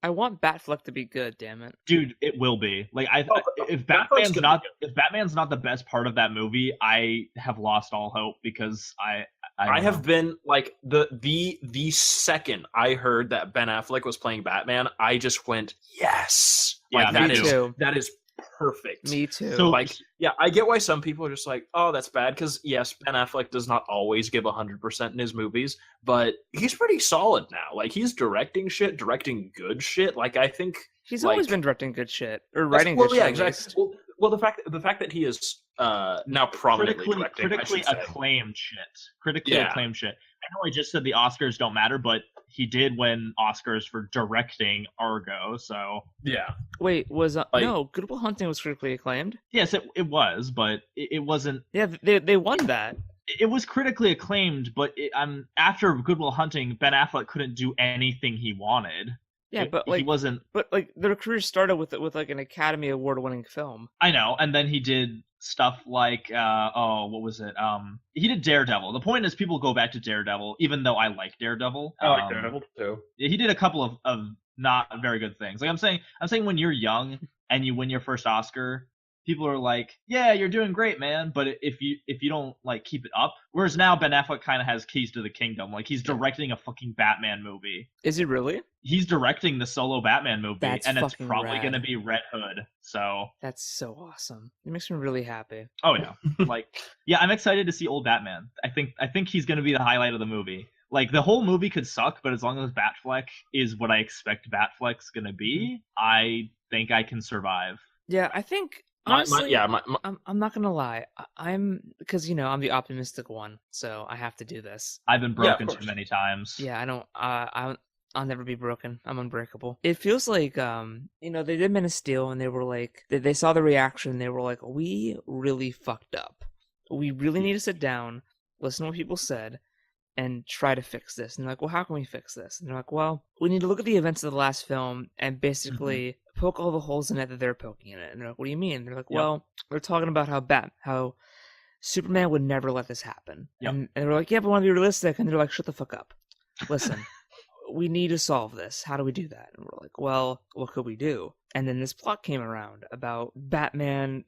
I want Batfleck to be good, damn it. Dude, it will be. Like if Batfleck's Batman's gonna not be if Batman's not the best part of that movie, I have lost all hope because I I don't have know. been like the second I heard that Ben Affleck was playing Batman, I just went yes. Yeah, Like me too. that is perfect. Me too. So Like yeah, I get why some people are just like, oh, that's bad because yes, Ben Affleck does not always give 100% in his movies, but he's pretty solid now. Like he's directing shit, directing good shit. Like I think he's like, always been directing good shit or writing good shit. yeah, at exactly. least. Well, the fact that he is now prominently directing, critically I should say. acclaimed shit. Critically Yeah. acclaimed shit. I know I just said the Oscars don't matter, but he did win Oscars for directing Argo, so Yeah. Wait, was Like- no Good Will Hunting was critically acclaimed? yes, it was, but it wasn't. Yeah, they won that. It was critically acclaimed, but after Good Will Hunting, Ben Affleck couldn't do anything he wanted. Yeah, but like he wasn't. But like their career started with like an Academy Award winning film. I know, and then he did stuff like what was it? He did Daredevil. The point is, people go back to Daredevil, even though I like Daredevil. I like Daredevil too. He did a couple of not very good things. Like I'm saying when you're young and you win your first Oscar, people are like, yeah, you're doing great, man. But if you don't like keep it up, whereas now Ben Affleck kind of has keys to the kingdom. Like he's directing a fucking Batman movie. Is he really? He's directing the solo Batman movie, That's and it's fucking probably rad. going to be Red Hood. So, That's so awesome. It makes me really happy. oh yeah, like yeah, I'm excited to see old Batman. I think he's going to be the highlight of the movie. Like the whole movie could suck, but as long as Batfleck is what I expect Batfleck's going to be, I think I can survive. Yeah, I think My- honestly, my- I'm not gonna lie. I'm because I'm the optimistic one, so I have to do this. I've been Yeah, of broken too course. many times. Yeah, I don't. I'll never be broken. I'm unbreakable. It feels like they did Men of Steel, and they were like, they saw the reaction. They were like, we really fucked up. We really need to sit down, listen to what people said, and try to fix this. And they're like, well, how can we fix this? And they're like, well, we need to look at the events of the last film and basically poke all the holes in it that they're poking in it. And they're like, what do you mean? They're like, Yep. well, they're talking about how Superman would never let this happen. Yep. And they're like, yeah, but I want to be realistic. And they're like, shut the fuck up. Listen, we need to solve this. How do we do that? And we're like, well, what could we do? And then this plot came around about Batman,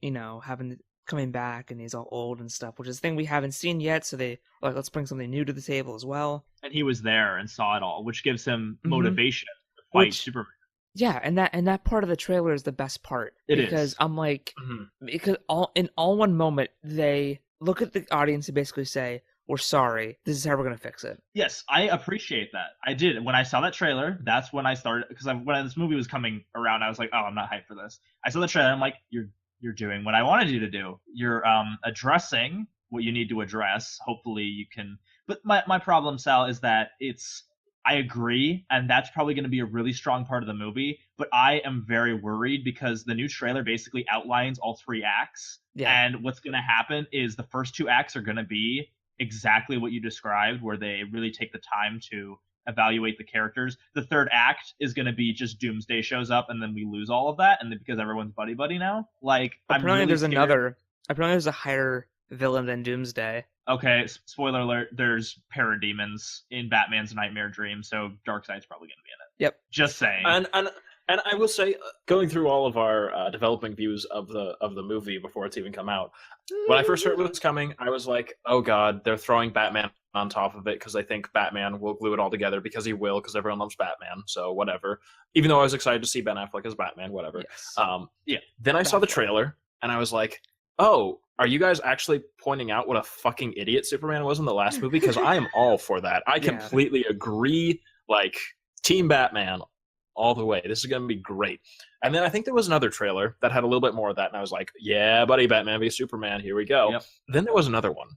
coming back, and he's all old and stuff, which is a thing we haven't seen yet. So they were like, let's bring something new to the table as well. And he was there and saw it all, which gives him Mhm. motivation to fight Which- Superman. Yeah, and that part of the trailer is the best part. It because is. I'm like, Mhm. because all one moment they look at the audience and basically say, we're sorry, this is how we're gonna fix it. Yes, I appreciate that. I did. When I saw that trailer, that's when I started, because when this movie was coming around, I was like, oh, I'm not hyped for this. I saw the trailer, I'm like, you're doing what I wanted you to do. You're addressing what you need to address. Hopefully you can. But my problem, Sal, is that I agree, and that's probably going to be a really strong part of the movie, but I am very worried because the new trailer basically outlines all three acts. Yeah. And what's going to happen is the first two acts are going to be exactly what you described, where they really take the time to evaluate the characters. The third act is going to be just Doomsday shows up, and then we lose all of that, and then because everyone's buddy now, like I'm Apparently really there's scared. apparently there's a higher villain than Doomsday. Okay, spoiler alert, there's parademons in Batman's nightmare dream, so Darkseid's probably going to be in it. Yep. Just saying. And I will say, going through all of our developing views of the movie before it's even come out, when I first heard it was coming, I was like, oh god, they're throwing Batman on top of it because they think Batman will glue it all together because he will, because everyone loves Batman, so whatever. Even though I was excited to see Ben Affleck as Batman, whatever. Yes. Then I saw the trailer, and I was like, oh, are you guys actually pointing out what a fucking idiot Superman was in the last movie? Because I am all for that. I Yeah. completely agree. Like, Team Batman all the way. This is going to be great. And then I think there was another trailer that had a little bit more of that, and I was like, yeah, buddy, Batman v Superman, here we go. Yep. Then there was another one.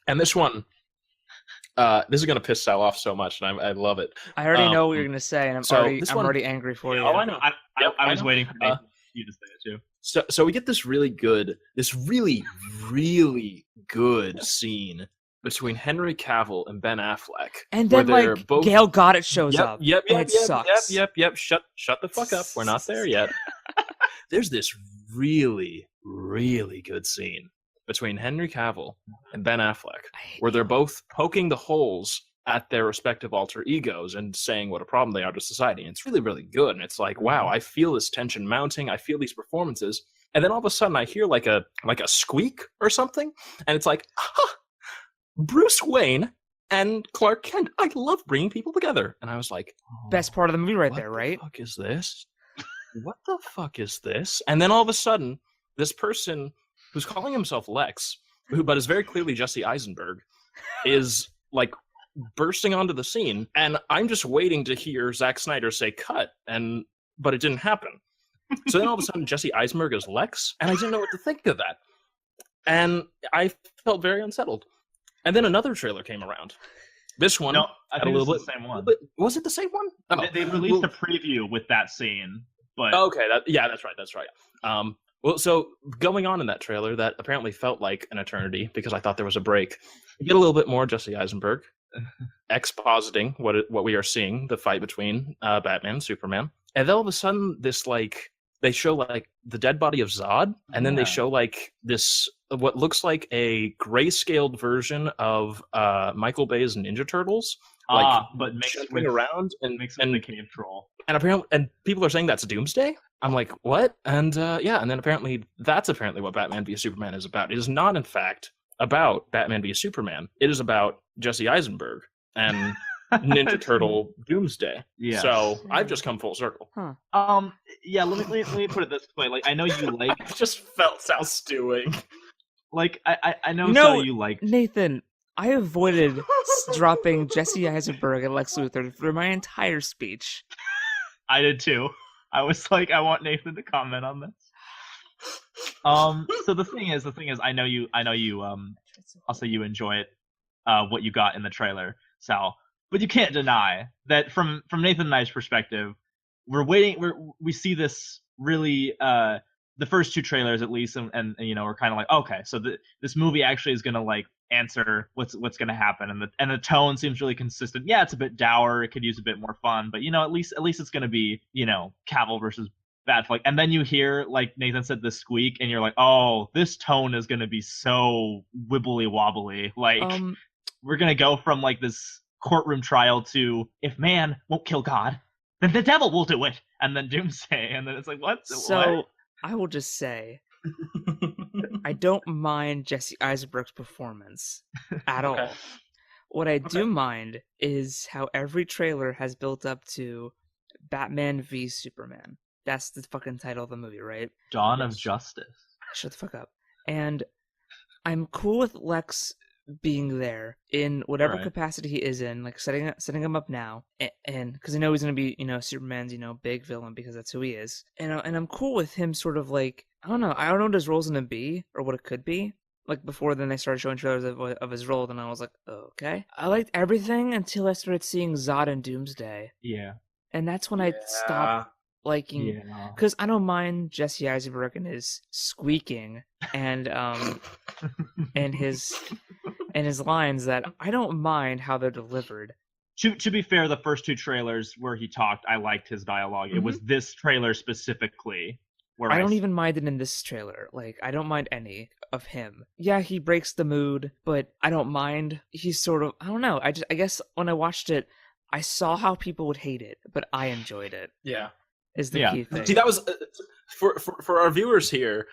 And this one, this is going to piss Sal off so much, and I love it. I already know what you're gonna say, and I'm so this one- already angry for you. Oh, I know. I was know. waiting for you to say it too. So we get this really, really good scene between Henry Cavill and Ben Affleck. And where then they're both- Gail Goddard shows Yep, up. Yep, and it sucks. Yep. Shut the fuck up. We're not there yet. There's this really, really good scene between Henry Cavill and Ben Affleck, I hate where they're both poking the holes at their respective alter egos and saying what a problem they are to society. And it's really, really good. And it's like, wow, I feel this tension mounting. I feel these performances. And then all of a sudden I hear like a squeak or something. And it's like, Bruce Wayne and Clark Kent. I love bringing people together. And I was like, Best part of the movie right what there, right? the fuck is this? What the fuck is this? And then all of a sudden, this person who's calling himself Lex, but is very clearly Jesse Eisenberg, is like bursting onto the scene, and I'm just waiting to hear Zack Snyder say cut, but it didn't happen. So then all of a sudden, Jesse Eisenberg is Lex, and I didn't know what to think of that. And I felt very unsettled. And then another trailer came around. This one, No, I had think a it's little the same one. was it the same one? Oh. They released a preview with that scene, but Okay, that's right. Well, so going on in that trailer, that apparently felt like an eternity because I thought there was a break. You get a little bit more Jesse Eisenberg expositing what we are seeing, the fight between Batman and Superman, and then all of a sudden they show like the dead body of Zod, and then they show like this what looks like a grayscaled version of Michael Bay's Ninja Turtles, but mixed jumping with around and the cave troll. And apparently, and people are saying that's Doomsday. I'm like, what? And and then apparently that's what Batman v Superman is about. It is not, in fact, about Batman v Superman. It is about Jesse Eisenberg and Ninja Turtle Doomsday. Yeah. So I've just come full circle. Yeah. Let me put it this way. Like, I know you like. I just felt Sal stewing. Like, I know No, you like. Nathan, I avoided dropping Jesse Eisenberg and Lex Luthor for my entire speech. I did too. I was like, I want Nathan to comment on this. So the thing is, I know you, also you enjoy it, what you got in the trailer, Sal. But you can't deny that from Nathan and I's perspective, we see this really, the first two trailers at least, and we're kind of like, okay, so this movie actually is gonna like answer what's gonna happen, and the tone seems really consistent. Yeah, it's a bit dour, it could use a bit more fun, but at least it's gonna be Cavill versus Batfleck. And then you hear, like Nathan said, the squeak, and you're like, oh, this tone is gonna be so wibbly wobbly. Like, we're gonna go from like this courtroom trial to, if man won't kill God, then the devil will do it, and then Doomsday, and then it's like, what? So I will just say, I don't mind Jesse Eisenberg's performance at all. What I do mind is how every trailer has built up to Batman v Superman. That's the fucking title of the movie, right? Dawn of Justice. Shut the fuck up. And I'm cool with Lex being there in whatever capacity he is in, like setting him up now, and because I know he's gonna be Superman's big villain because that's who he is, and I'm cool with him sort of like I don't know what his role's gonna be or what it could be. Like before then they started showing trailers of his role, and I was like, okay, I liked everything until I started seeing Zod and Doomsday. Yeah, and that's when I stopped liking, because I don't mind Jesse Eisenberg and his squeaking and and his lines, that I don't mind how they're delivered. To be fair, the first two trailers where he talked, I liked his dialogue. It was this trailer specifically where I don't even mind it in this trailer. Like, I don't mind any of him. Yeah, he breaks the mood, but I don't mind. He's sort of, I don't know. I guess when I watched it, I saw how people would hate it, but I enjoyed it. Yeah. Is the key thing. See, that was for our viewers here.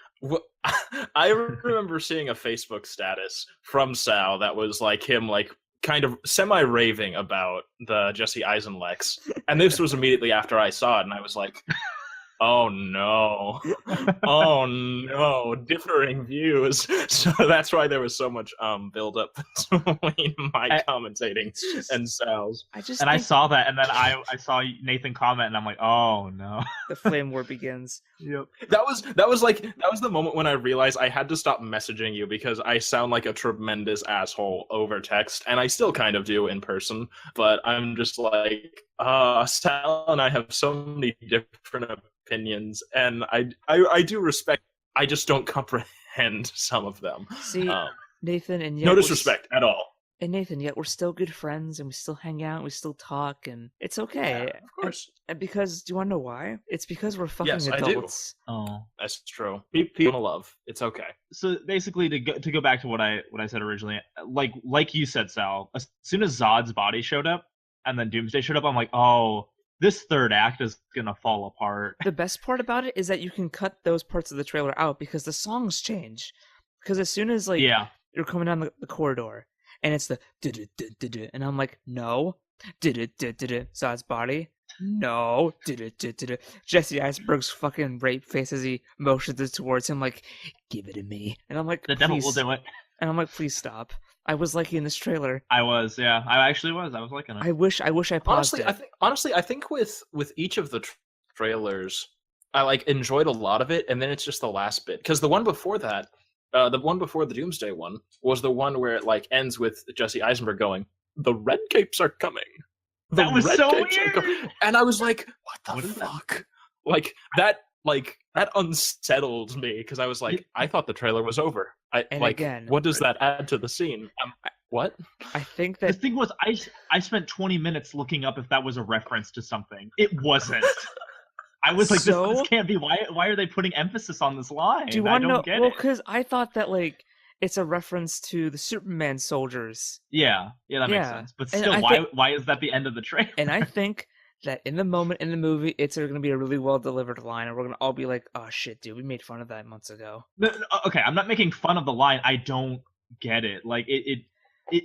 I remember seeing a Facebook status from Sal that was like him, like kind of semi-raving about the Jesse Eisenlex, and this was immediately after I saw it, and I was like, oh no, differing views. So that's why there was so much build up between my commentating and Sal's. I saw that, and then I saw Nathan comment, and I'm like, oh no, the flame war begins. Yep. That was the moment when I realized I had to stop messaging you because I sound like a tremendous asshole over text, and I still kind of do in person, but I'm just like, Sal and I have so many different opinions, and I do respect. I just don't comprehend some of them. See, Nathan, and yet no disrespect at all. And Nathan, yet we're still good friends, and we still hang out, and we still talk, and it's okay. Yeah, of course. And because, do you want to know why? It's because we're fucking Yes, I do. adults. Oh. That's true. People love. It's okay. So basically, to go back to what I said originally, like you said, Sal, as soon as Zod's body showed up and then Doomsday showed up, I'm like, oh, this third act is gonna fall apart. The best part about it is that you can cut those parts of the trailer out because the songs change. Because as soon as Yeah. you're coming down the corridor and it's the du-du-du-du-du, and I'm like, no, du-du-du-du-du, Zod's body, no, du-du-du-du-du. Jesse Eisenberg's fucking rape face as he motions it towards him, like, give it to me, and I'm like, The devil please, will do it. and I'm like, please stop. I was liking this trailer. I was, yeah. I actually was. I was liking it. I wish I paused Honestly, I think with each of the trailers, I like enjoyed a lot of it, and then it's just the last bit because the one before that, the one before the Doomsday one, was the one where it like ends with Jesse Eisenberg going, "The Red Capes are coming." That was so weird. And I was like, "What the What is that? fuck?" Like that unsettled me because I was like, I thought the trailer was over. And again, what does that add to the scene? What? I think The that thing was, I spent 20 minutes looking up if that was a reference to something. It wasn't. I was like, So? this can't be. Why are they putting emphasis on this line? do you I want to don't know? get Well, it. because I thought that it's a reference to the Superman soldiers. Yeah, that makes Yeah. sense. But And still, I why is that the end of the trailer? And I think that in the moment in the movie, it's going to be a really well delivered line, and we're going to all be like, "Oh shit, dude, we made fun of that months ago." No, okay, I'm not making fun of the line. I don't get it. Like it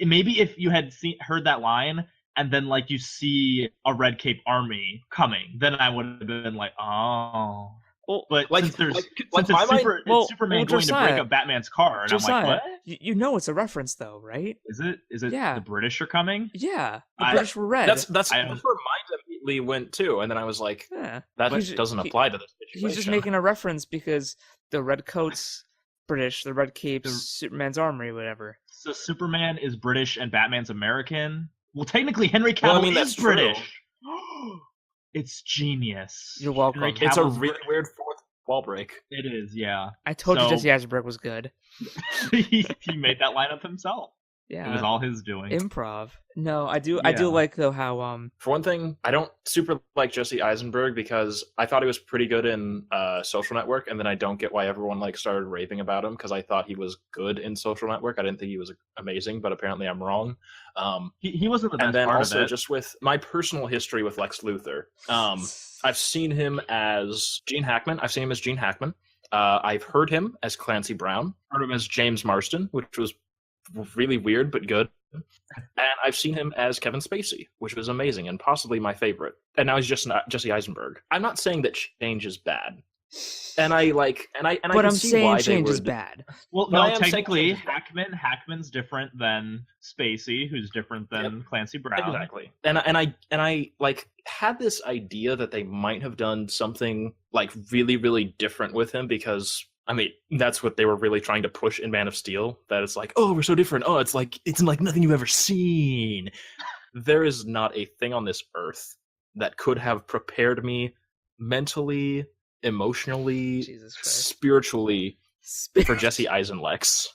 maybe if you had heard that line and then like you see a Red Cape army coming, then I would have been like, oh. Well, But Like- since there's like since my it's, mind- Superman well, going to break Josiah- up Batman's car, and Josiah, I'm like, what? you know it's a reference though, right? Is it? Yeah. The British are coming? Yeah, the I- British were red. That's I- where mine immediately went too, and then I was like, yeah. that He's- doesn't he- apply to this situation. He's just making a reference because the red coats, British, the red capes, The- Superman's armory, whatever. So Superman is British and Batman's American? Well, technically Henry Cavill Well, I mean, is that's true. British. It's genius. You're welcome. Henry It's a Cavill's really British. weird fourth wall break. It is, yeah. I told you So- Jesse Eisenberg was good. he made that line up himself. Yeah, It was all his doing. improv. No, I do like though how For one thing, I don't super like Jesse Eisenberg because I thought he was pretty good in Social Network, and then I don't get why everyone started raving about him because I thought he was good in Social Network. I didn't think he was amazing, but apparently I'm wrong. He wasn't the best And then part also of it. just with my personal history with Lex Luthor, I've seen him as Gene Hackman. I've heard him as Clancy Brown. Heard him as James Marsden, which was really weird but good. And I've seen him as Kevin Spacey, which was amazing and possibly my favorite. And now he's just not Jesse Eisenberg. I'm not saying that change is bad. And I but can I'm see saying why change they is would. bad. Well, But I no, am saying technically, change is bad. Hackman's different than Spacey, who's different than Clancy Brown. Exactly. And I had this idea that they might have done something really, really different with him because I mean, that's what they were really trying to push in Man of Steel. That it's like, oh, we're so different. Oh, it's like nothing you've ever seen. There is not a thing on this earth that could have prepared me mentally, emotionally, Jesus Christ. spiritually for Jesse Eisenlex.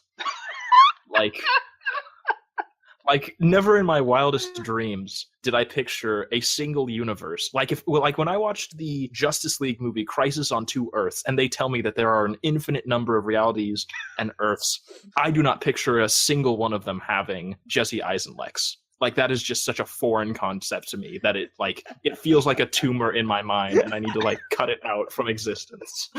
Never in my wildest dreams did I picture a single universe. When I watched the Justice League movie Crisis on Two Earths, and they tell me that there are an infinite number of realities and Earths, I do not picture a single one of them having Jesse Eisenlex. That is just such a foreign concept to me that it feels like a tumor in my mind, and I need to cut it out from existence.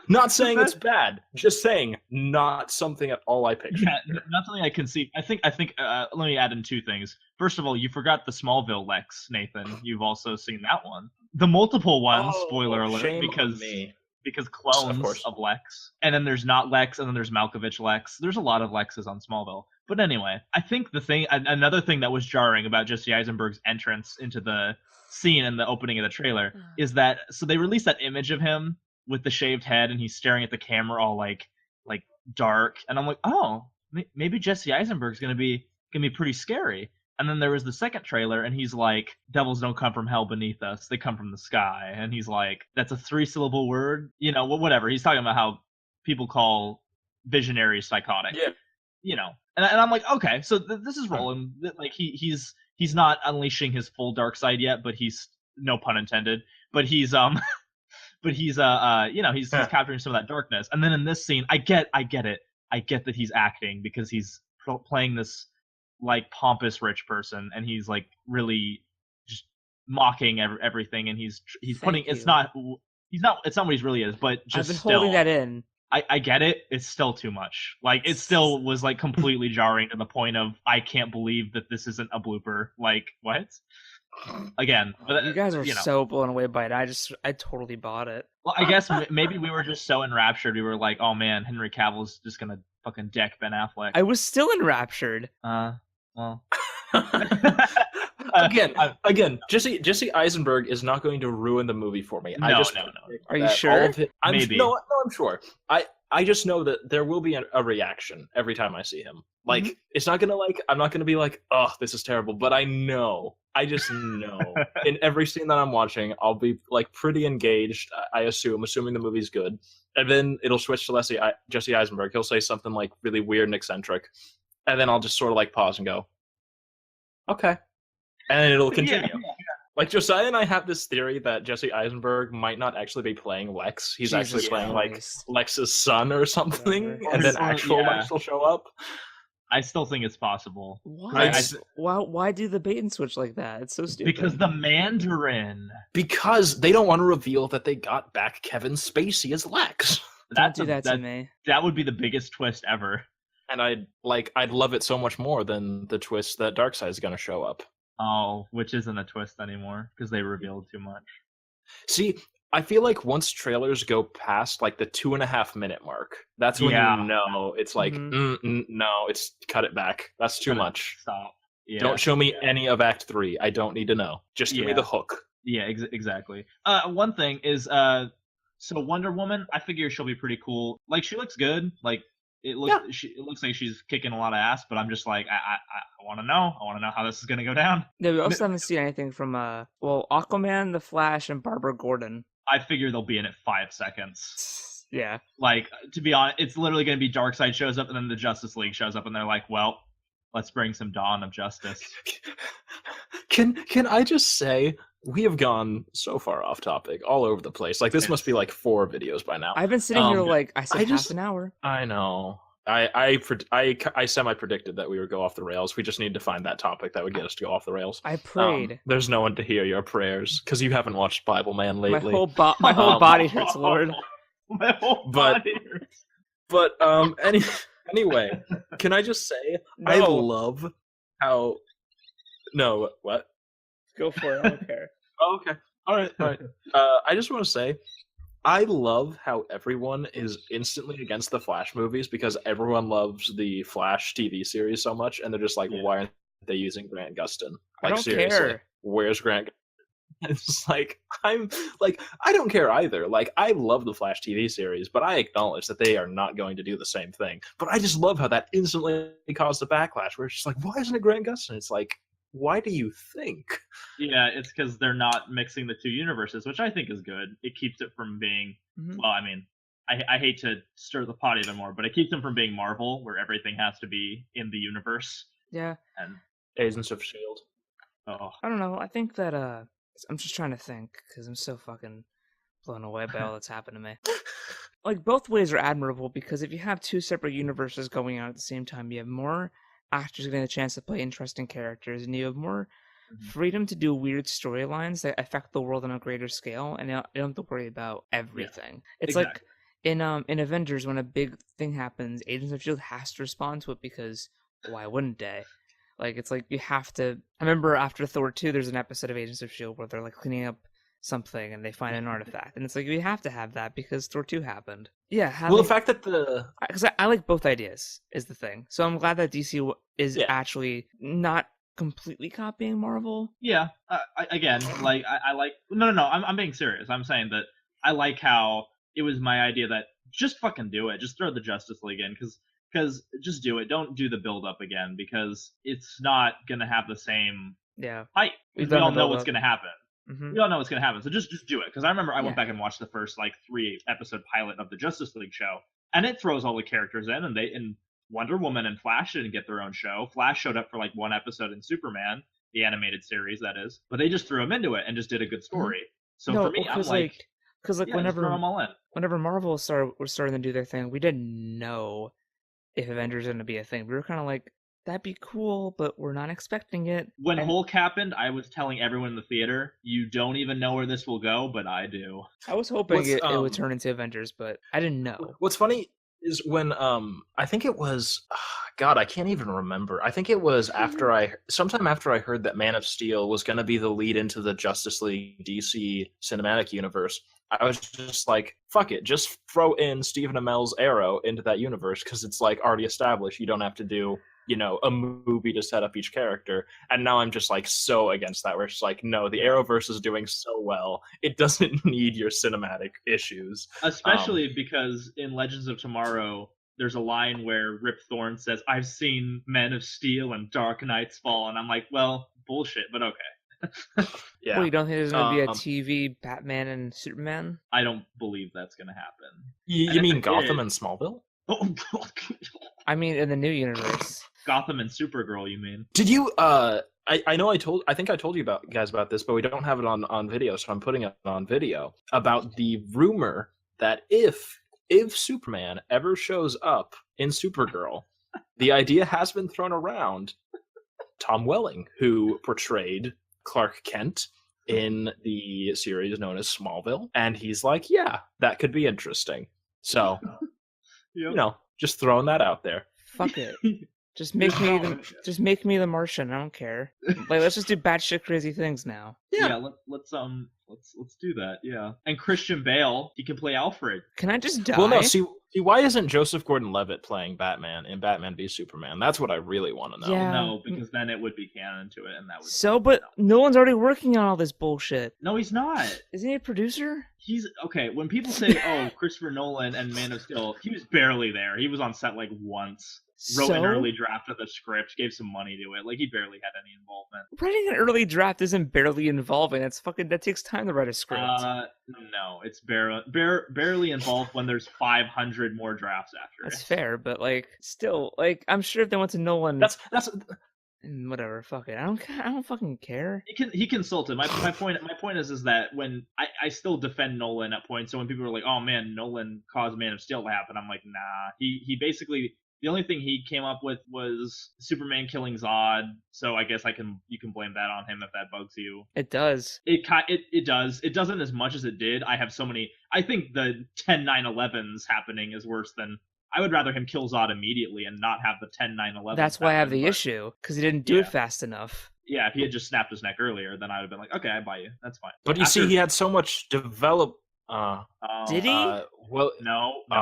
Not saying it's bad, just saying not something at all I pictured. Yeah, not something I can see. I think. Let me add in two things. First of all, you forgot the Smallville Lex, Nathan. You've also seen that one. The multiple ones. Spoiler alert, shame because on me. because clones of Lex, and then there's not Lex, and then there's Malkovich Lex. There's a lot of Lexes on Smallville. But anyway, I think another thing that was jarring about Jesse Eisenberg's entrance into the scene in the opening of the trailer is that so they released that image of him with the shaved head, and he's staring at the camera all like dark, and I'm like, oh, maybe Jesse Eisenberg's gonna be pretty scary. And then there was the second trailer, and he's like, devils don't come from hell beneath us, they come from the sky. And he's like, that's a 3-syllable word, whatever. He's talking about how people call visionary, psychotic. Yeah. You know, and I'm like, okay, so this is rolling. Like he's not unleashing his full dark side yet, but he's, no pun intended, but he's but he's you know, he's capturing some of that darkness. And then in this scene, I get it. I get that he's acting because he's playing this like pompous rich person, and he's like really just mocking everything, and he's putting it's not what he really is, but just I've been holding that in. I get it. It's still too much. Like, it still was like completely jarring to the point of, I can't believe that this isn't a blooper. Like, what? Again, but, you guys were you know. so blown away by it. I totally bought it. Well, I guess maybe we were just so enraptured. We were like, oh man, Henry Cavill's just gonna fucking deck Ben Affleck. I was still enraptured. Well. Again, Jesse Eisenberg is not going to ruin the movie for me. No. Are you sure? Maybe. No, I'm sure. I just know that there will be a reaction every time I see him. Like, it's not gonna I'm not gonna be like, oh, this is terrible. But I just know. In every scene that I'm watching, I'll be like pretty engaged. I assuming the movie's good, and then it'll switch to Jesse Eisenberg. He'll say something like really weird and eccentric, and then I'll just sort of like pause and go, okay. And then it'll continue. Yeah. Like, Josiah and I have this theory that Jesse Eisenberg might not actually be playing Lex. He's actually playing like Lex's son or something, and then actual Lex will show up. I still think it's possible. Why do the bait and switch like that? It's so stupid. Because the Mandarin. Because they don't want to reveal that they got back Kevin Spacey as Lex. Don't do that to me. That would be the biggest twist ever. And I'd love it so much more than the twist that Darkseid is going to show up. Oh, which isn't a twist anymore because they revealed too much. See, I feel like once trailers go past like the 2.5 minute mark, that's when you know it's like, no, it's cut it back. That's too much. Stop. Yeah. Don't show me any of Act 3. I don't need to know. Just give me the hook. Yeah, exactly. One thing is, so Wonder Woman, I figure she'll be pretty cool. Like, she looks good. Like, it looks like she's kicking a lot of ass, but I'm just like, I want to know. I want to know how this is going to go down. Yeah, we also haven't seen anything from, Aquaman, The Flash, and Barbara Gordon. I figure they'll be in it 5 seconds. Yeah. Like, to be honest, it's literally going to be Darkseid shows up, and then the Justice League shows up, and they're like, well, let's bring some Dawn of Justice. Can I just say, we have gone so far off topic, all over the place. Like, this must be like 4 videos by now. I've been sitting here half an hour. I know. I semi-predicted that we would go off the rails. We just need to find that topic that would get us to go off the rails. I prayed. There's no one to hear your prayers, because you haven't watched Bible Man lately. My whole body hurts, Lord. My whole body hurts. But, anyway, can I just say, I love how... No, what? Go for it, I don't care. Oh, okay. All right. I just want to say, I love how everyone is instantly against the Flash movies because everyone loves the Flash TV series so much, and they're just like, why aren't they using Grant Gustin? Like, I don't seriously, care. Where's Grant? It's like, I'm like, I don't care either. Like, I love the Flash TV series, but I acknowledge that they are not going to do the same thing. But I just love how that instantly caused a backlash where it's just like, why isn't it Grant Gustin? It's like, why do you think? Yeah, it's because they're not mixing the two universes, which I think is good. It keeps it from being, well, I mean, I hate to stir the pot even more, but it keeps them from being Marvel, where everything has to be in the universe. Yeah. And Agents of S.H.I.E.L.D. Oh. I don't know. I think that, I'm just trying to think, because I'm so fucking blown away by all that's happened to me. Like, both ways are admirable, because if you have 2 separate universes going on at the same time, you have more actors getting a chance to play interesting characters, and you have more freedom to do weird storylines that affect the world on a greater scale, and you don't have to worry about everything. It's like in Avengers, when a big thing happens, Agents of S.H.I.E.L.D. has to respond to it, because why wouldn't they? Like, it's like you have to... I remember after Thor 2, there's an episode of Agents of S.H.I.E.L.D. where they're like cleaning up something and they find an artifact, and it's like we have to have that because Thor 2 happened. Yeah. The fact that because I like both ideas is the thing. So I'm glad that DC is actually not completely copying Marvel. Yeah. Again, like I like. No. I'm being serious. I'm saying that I like how it was my idea that just fucking do it. Just throw the Justice League in because just do it. Don't do the build up again because it's not gonna have the same hype. We all know what's gonna happen. We all know what's going to happen, so just do it. Because I remember I went back and watched the first 3 episode pilot of the Justice League show, and it throws all the characters in, and Wonder Woman and Flash didn't get their own show. Flash showed up for like one episode in Superman, the animated series, that is, but they just threw him into it and just did a good story. So no, for me, I'm because like, because like yeah, just throw them all in. whenever Marvel was starting to do their thing, we didn't know if Avengers was going to be a thing. We were kind of like, that'd be cool, but we're not expecting it. When And Hulk happened, I was telling everyone in the theater, you don't even know where this will go, but I do. I was hoping What's, it would turn into Avengers, but I didn't know. What's funny is when I think it was God, I can't even remember. I think it was sometime after I heard that Man of Steel was going to be the lead into the Justice League DC cinematic universe. I was just like, fuck it, just throw in Stephen Amell's Arrow into that universe because it's like already established. You don't have to do, you know, a movie to set up each character. And now I'm just like so against that. Where it's like, no, the Arrowverse is doing so well, it doesn't need your cinematic issues. Especially because in Legends of Tomorrow, there's a line where Rip Torn says, I've seen Men of Steel and Dark Knights fall. And I'm like, well, bullshit, but okay. Yeah. Well, you don't think there's going to be a Um, TV Batman and Superman? I don't believe that's going to happen. You And if mean it Gotham did- and Smallville? Oh, God. I mean, in the new universe. Gotham and Supergirl, you mean? Did you I know I think I told you guys about this, but we don't have it on video, so I'm putting it on video about the rumor that if Superman ever shows up in Supergirl, the idea has been thrown around. Tom Welling, who portrayed Clark Kent in the series known as Smallville, and he's like, yeah, that could be interesting. So, you know, just throwing that out there. Fuck it. Just make me the Martian. I don't care. Like, let's just do batshit crazy things now. Yeah, let's do that. Yeah, and Christian Bale, he can play Alfred. Can I just die? Well, no, see, why isn't Joseph Gordon-Levitt playing Batman in Batman v Superman? That's what I really want to know. Yeah. No, because then it would be canon to it, and that would. So, but Nolan's already working on all this bullshit. No, he's not. Isn't he a producer? He's okay. When people say, "Oh, Christopher Nolan and Man of Steel," he was barely there. He was on set like once. Wrote an early draft of the script, gave some money to it. Like he barely had any involvement. Writing an early draft isn't barely involving. That takes time to write a script. No, it's barely involved when there's 500 more drafts after That's it. fair, but like, still, like, I'm sure if they went to Nolan, That's whatever. Fuck it. I don't fucking care. He consulted. My point is that when I still defend Nolan at points. So when people are like, "Oh man, Nolan caused Man of Steel to happen," I'm like, nah. He basically. The only thing he came up with was Superman killing Zod, so I guess you can blame that on him if that bugs you. It does. It does. It doesn't as much as it did. I have so many. I think the 10 9/11s happening is worse than. I would rather him kill Zod immediately and not have the 10 9/11s. That's why I have the but, issue, because he didn't do Yeah. it fast enough. Yeah, if he had just snapped his neck earlier, then I would have been like, okay, I buy you. That's fine. But you see, he had so much develop. Did he? Well, no, he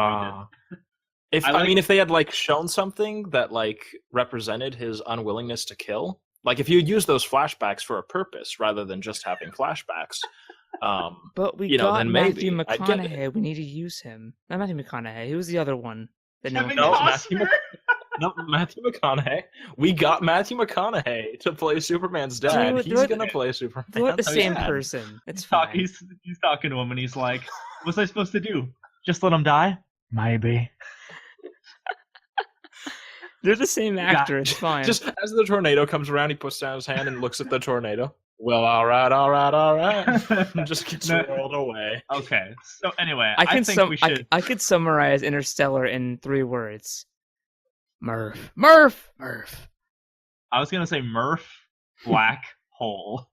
didn't. If they had like shown something that like represented his unwillingness to kill, like if you use those flashbacks for a purpose rather than just having flashbacks, but we you know, got then Matthew maybe I'd get it. McConaughey. We need to use him. Not Matthew McConaughey. Who was the other one? That no one Kevin No, cares? Costner? Matthew McConaughey. We got Matthew McConaughey to play Superman's dad. Dude, He's gonna play Superman. They look the That's same sad. person. It's He's fine. he's talking to him and he's like, "What's I supposed to do? Just let him die? Maybe." They're the same actor. It's fine. Just as the tornado comes around, he puts down his hand and looks at the tornado. Well, all right. And just gets No. rolled away. Okay. So anyway, I can think we should. I could summarize Interstellar in 3 words. Murph. Murph. Murph. I was gonna say Murph Black Hole.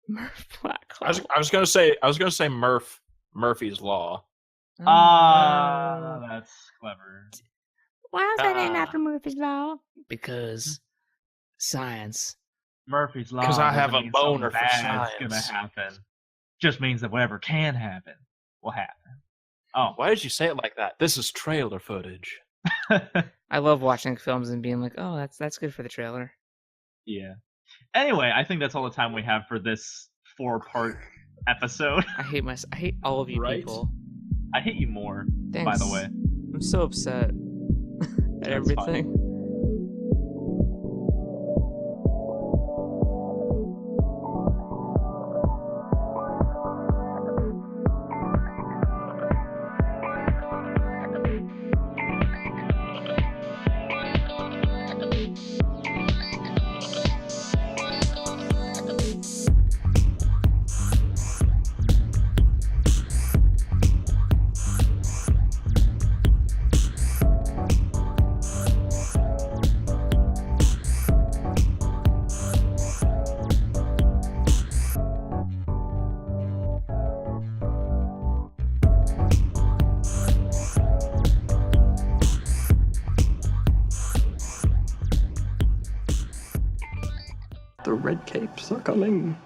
Murph Black I was gonna say Murphy's Law. That's clever. Why is that named after Murphy's Law? Because science. Murphy's Law. 'Cause I have doesn't a mean something boner for bad's gonna science. happen. Just means that whatever can happen will happen. Oh, Why did you say it like that? This is trailer footage. I love watching films and being like, oh, that's good for the trailer. yeah. Anyway, I think that's all the time we have for this 4-part episode. I hate all of you Right? people. I hate you more, Thanks. by the way. I'm so upset at That's fine. everything. red capes are coming.